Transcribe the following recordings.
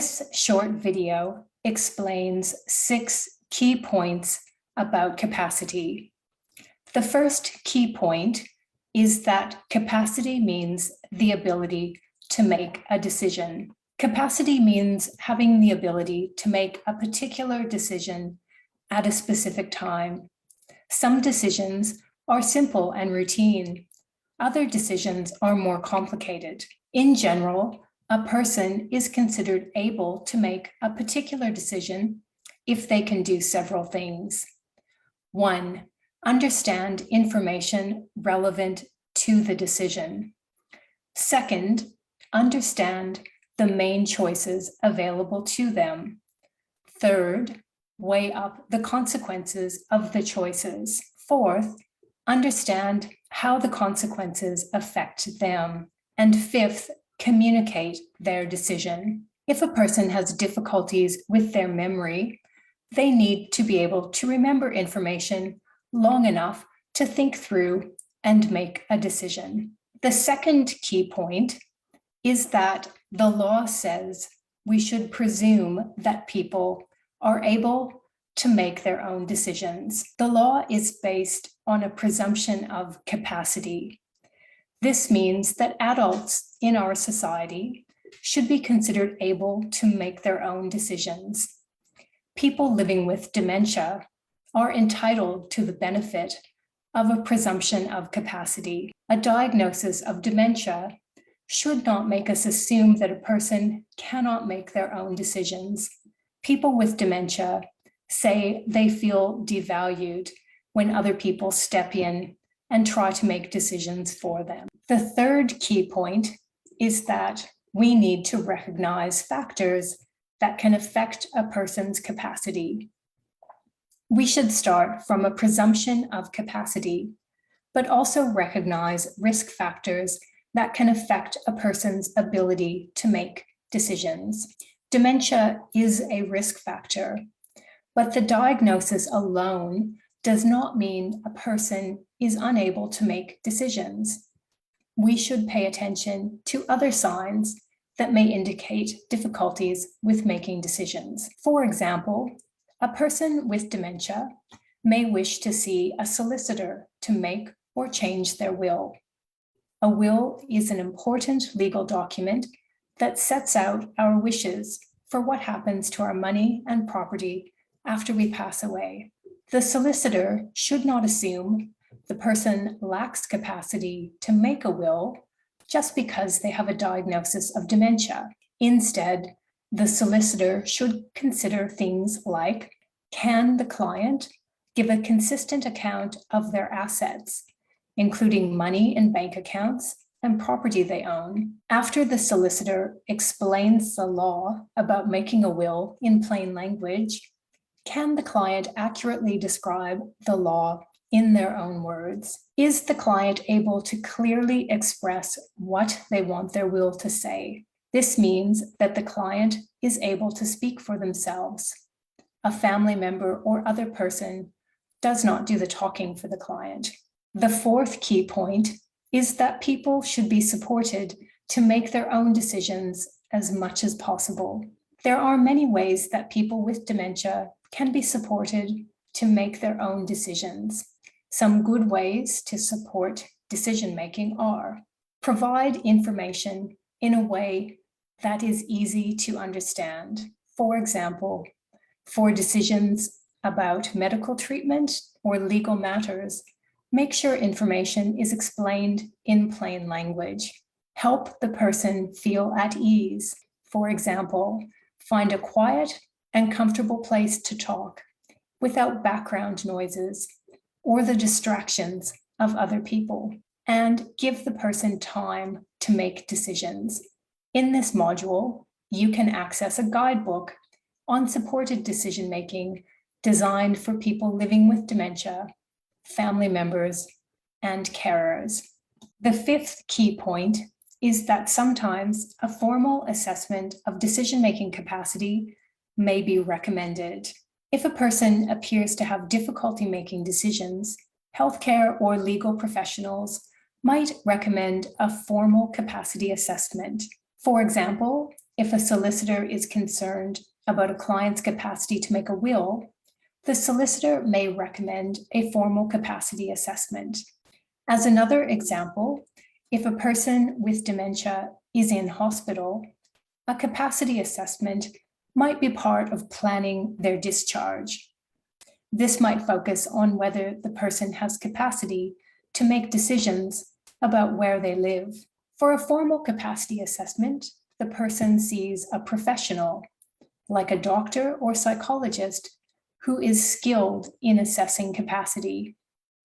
This short video explains 6 key points about capacity. The first key point is that capacity means the ability to make a decision. Capacity means having the ability to make a particular decision at a specific time. Some decisions are simple and routine. Other decisions are more complicated. In general, a person is considered able to make a particular decision if they can do several things. 1. Understand information relevant to the decision. Second, understand the main choices available to them. Third, weigh up the consequences of the choices. Fourth, understand how the consequences affect them. And fifth, communicate their decision. If a person has difficulties with their memory, they need to be able to remember information long enough to think through and make a decision. The second key point is that the law says we should presume that people are able to make their own decisions. The law is based on a presumption of capacity. This means that adults in our society should be considered able to make their own decisions. People living with dementia are entitled to the benefit of a presumption of capacity. A diagnosis of dementia should not make us assume that a person cannot make their own decisions. People with dementia say they feel devalued when other people step in and try to make decisions for them. The third key point is that we need to recognize factors that can affect a person's capacity. We should start from a presumption of capacity, but also recognize risk factors that can affect a person's ability to make decisions. Dementia is a risk factor, but the diagnosis alone does not mean a person is unable to make decisions. We should pay attention to other signs that may indicate difficulties with making decisions. For example, a person with dementia may wish to see a solicitor to make or change their will. A will is an important legal document that sets out our wishes for what happens to our money and property after we pass away. The solicitor should not assume the person lacks capacity to make a will just because they have a diagnosis of dementia. Instead, the solicitor should consider things like, can the client give a consistent account of their assets, including money in bank accounts and property they own? After the solicitor explains the law about making a will in plain language, can the client accurately describe the law in their own words? Is the client able to clearly express what they want their will to say? This means that the client is able to speak for themselves. A family member or other person does not do the talking for the client. The fourth key point is that people should be supported to make their own decisions as much as possible. There are many ways that people with dementia can be supported to make their own decisions. Some good ways to support decision-making are: provide information in a way that is easy to understand. For example, for decisions about medical treatment or legal matters, make sure information is explained in plain language. Help the person feel at ease. For example, find a quiet and comfortable place to talk without background noises or the distractions of other people, and give the person time to make decisions. In this module, you can access a guidebook on supported decision-making designed for people living with dementia, family members, and carers. The fifth key point is that sometimes a formal assessment of decision-making capacity may be recommended. If a person appears to have difficulty making decisions, healthcare or legal professionals might recommend a formal capacity assessment. For example, if a solicitor is concerned about a client's capacity to make a will, the solicitor may recommend a formal capacity assessment. As another example, if a person with dementia is in hospital, a capacity assessment might be part of planning their discharge. This might focus on whether the person has capacity to make decisions about where they live. For a formal capacity assessment, the person sees a professional, like a doctor or psychologist, who is skilled in assessing capacity.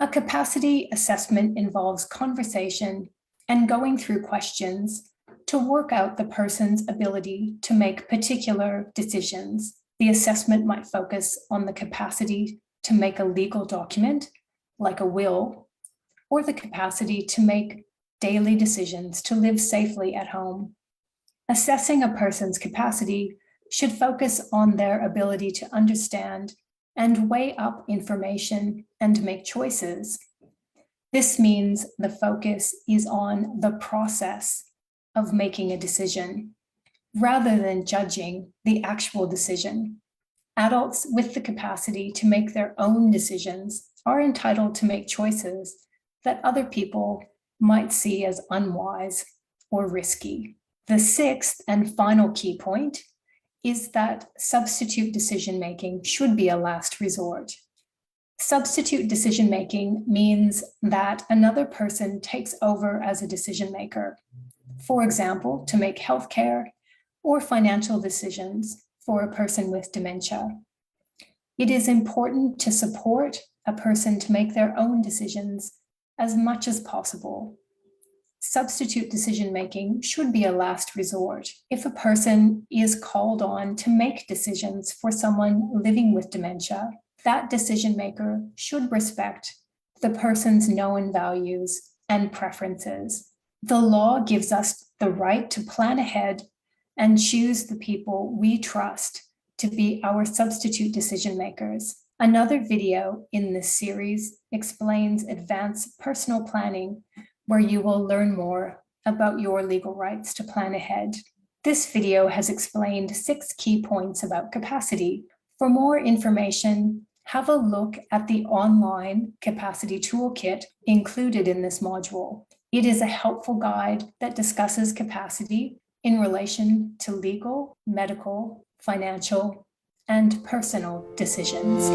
A capacity assessment involves conversation and going through questions to work out the person's ability to make particular decisions. The assessment might focus on the capacity to make a legal document, like a will, or the capacity to make daily decisions to live safely at home. Assessing a person's capacity should focus on their ability to understand and weigh up information and make choices. This means the focus is on the process of making a decision, rather than judging the actual decision. Adults with the capacity to make their own decisions are entitled to make choices that other people might see as unwise or risky. The sixth and final key point is that substitute decision-making should be a last resort. Substitute decision-making means that another person takes over as a decision maker, for example, to make healthcare or financial decisions for a person with dementia. It is important to support a person to make their own decisions as much as possible. Substitute decision-making should be a last resort. If a person is called on to make decisions for someone living with dementia, that decision maker should respect the person's known values and preferences. The law gives us the right to plan ahead and choose the people we trust to be our substitute decision makers. Another video in this series explains advanced personal planning, where you will learn more about your legal rights to plan ahead. This video has explained 6 key points about capacity. For more information, have a look at the online capacity toolkit included in this module. It is a helpful guide that discusses capacity in relation to legal, medical, financial, and personal decisions.